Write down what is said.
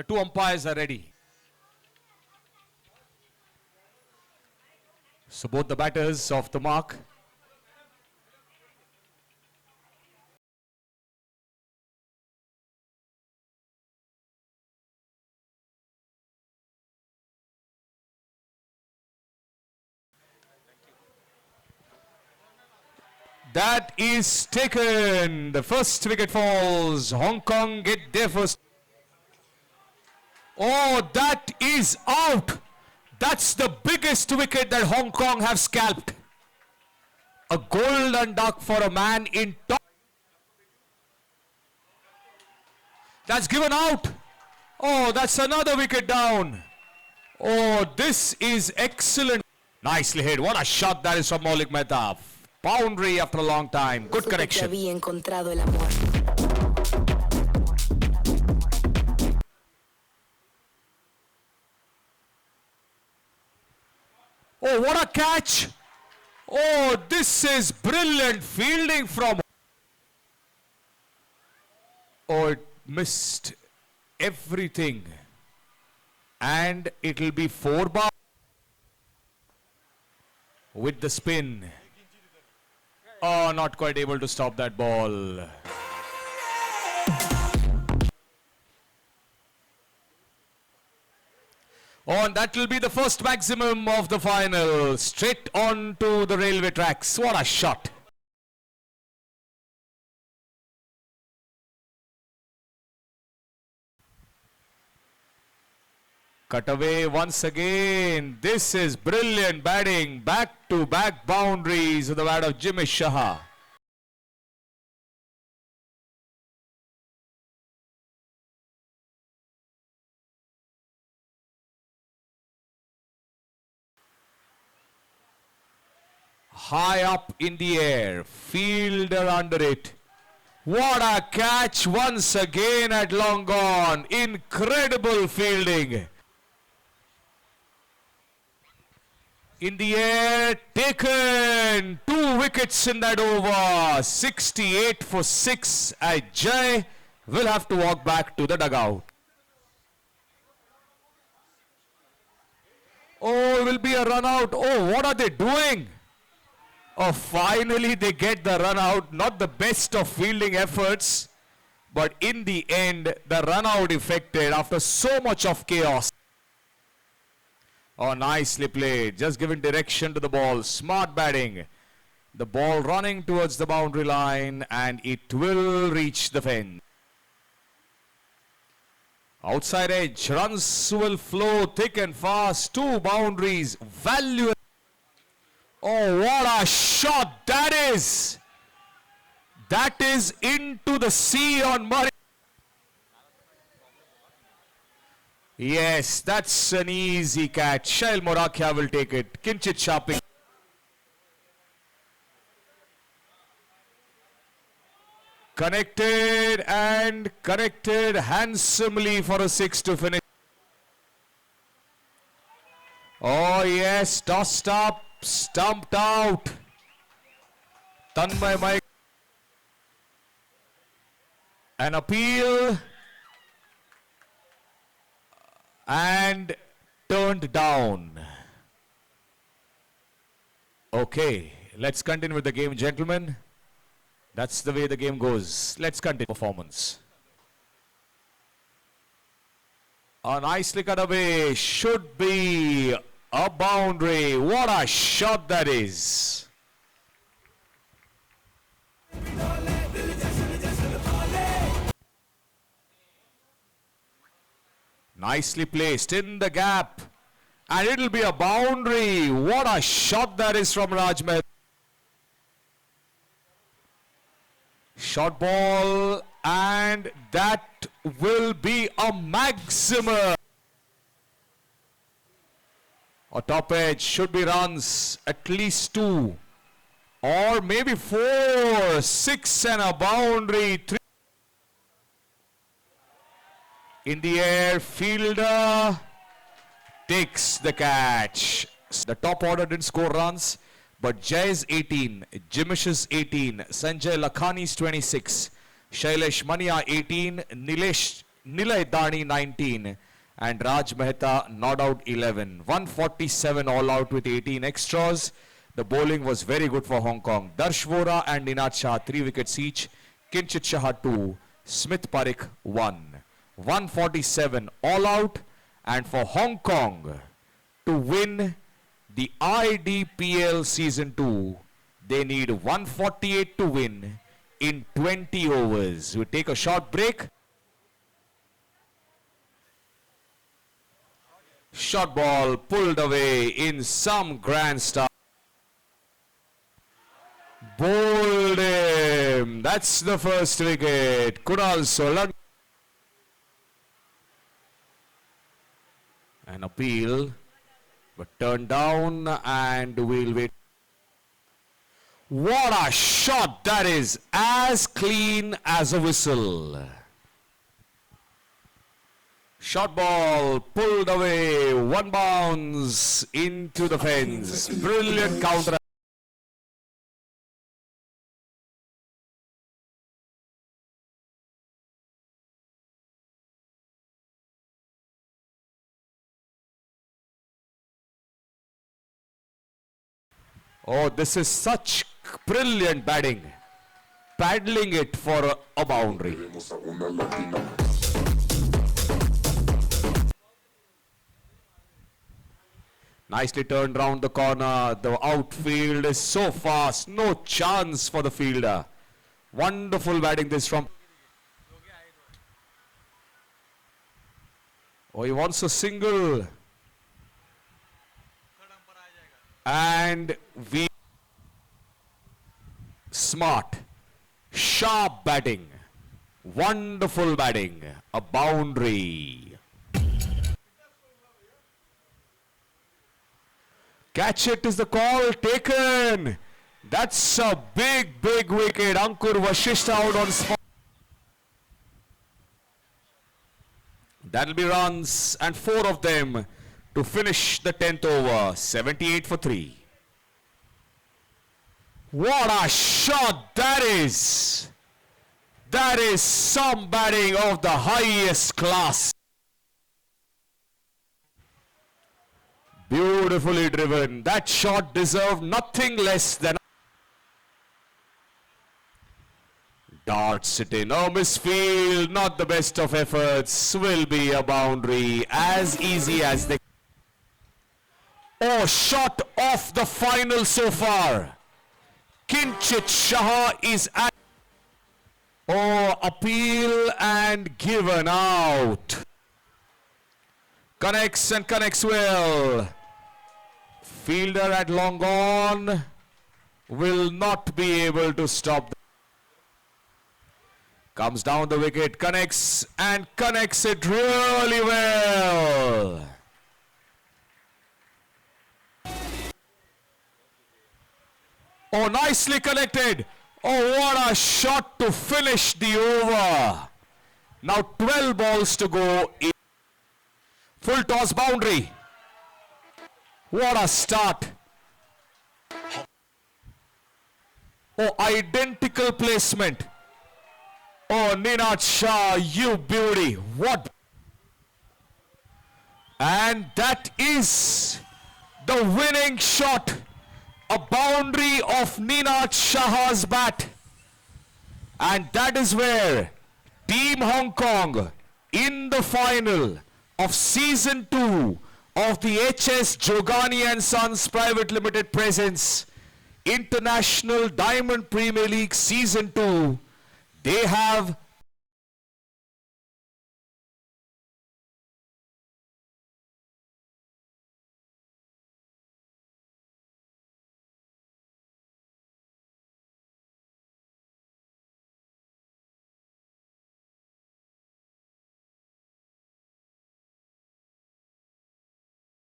The two umpires are ready. So both the batters off the mark. That is taken. The first wicket falls. Hong Kong get their first. Oh, that is out. That's the biggest wicket that Hong Kong have scalped. A golden duck for a man in top. That's given out. Oh, that's another wicket down. Oh, this is excellent. Nicely hit. What a shot that is from Maulik Mehta. Boundary after a long time. Good connection. Oh, what a catch. Oh, this is brilliant fielding from. Oh, it missed everything. And it'll be 4 bar with the spin. Oh, not quite able to stop that ball. Oh, and that will be the first maximum of the final. Straight on to the railway tracks. What a shot. Cut away once again. This is brilliant batting. Back-to-back boundaries with the bat of Jimmy Shah. High up in the air. Fielder under it. What a catch once again at long gone. Incredible fielding. In the air, taken. 2 wickets in that over. 68 for 6. Ajay will have to walk back to the dugout. Oh, it will be a run out. Oh, what are they doing? Oh, finally they get the run out. Not the best of fielding efforts, but in the end, the run out effected after so much of chaos. Oh, nicely played. Just giving direction to the ball. Smart batting. The ball running towards the boundary line, and it will reach the fence. Outside edge. Runs will flow thick and fast. 2 boundaries. Value. Oh, what a shot that is. That is into the sea on Murray. Yes, that's an easy catch. Shail Morakhia will take it. Kinchit sharping. Connected and connected handsomely for a 6 to finish. Oh yes, tossed up, stumped out. Tanmay Mike. An appeal. And turned down. Okay, let's continue with the game, gentlemen. That's the way the game goes. Let's continue performance. A nicely cut away. Should be a boundary. What a shot that is. Nicely placed in the gap. And it'll be a boundary. What a shot that is from Raj Mehta. Short ball. And that will be a maximum. A top edge. Should be runs. At least 2. Or maybe 4. 6 and a boundary. 3. In the air, fielder takes the catch. The top order didn't score runs, but Jay's 18, Jimish's 18, Sanjay Lakhani's 26, Shailesh Mania 18, Nilay Dani 19 and Raj Mehta not out 11. 147 all out with 18 extras. The bowling was very good for Hong Kong. Darsh Vora and Ninad Shah 3 wickets each. Kinchit Shah 2. Smith Parikh 1. 147 all out, and for Hong Kong to win the IDPL Season 2, they need 148 to win in 20 overs. We take a short break. Short ball pulled away in some grand style. Bowled him. That's the first wicket. Kunal Solanki. An appeal, but turned down, and we'll wait. What a shot that is, as clean as a whistle. Short ball pulled away, one bounce into the fence. Brilliant counter. Oh, this is such brilliant batting. Paddling it for a boundary. Nicely turned round the corner. The outfield is so fast. No chance for the fielder. Wonderful batting this from. Oh, he wants a single. And we smart, sharp batting, wonderful batting, a boundary. Catch it is the call taken. That's a big wicket. Ankur Vashishtha out on spot. That'll be runs, and 4 of them to finish the 10th over. 78 for 3. What a shot that is! That is some batting of the highest class. Beautifully driven. That shot deserved nothing less than. Darts it in. Oh, misfield. Not the best of efforts. Will be a boundary. As easy as they. Oh, shot off the final so far. Kinchit Shah is at. Oh, appeal and given out. Connects and connects well. Fielder at long on will not be able to stop. Comes down the wicket, connects and connects it really well. Oh, nicely connected. Oh, what a shot to finish the over. Now 12 balls to go. Full toss boundary. What a start. Oh, identical placement. Oh, Ninad Shah, you beauty. What? And that is the winning shot. A boundary of Ninad Shah's bat. And that is where Team Hong Kong in the final of Season 2 of the HS Jogani and Sons Private Limited presents International Diamond Premier League Season 2, they have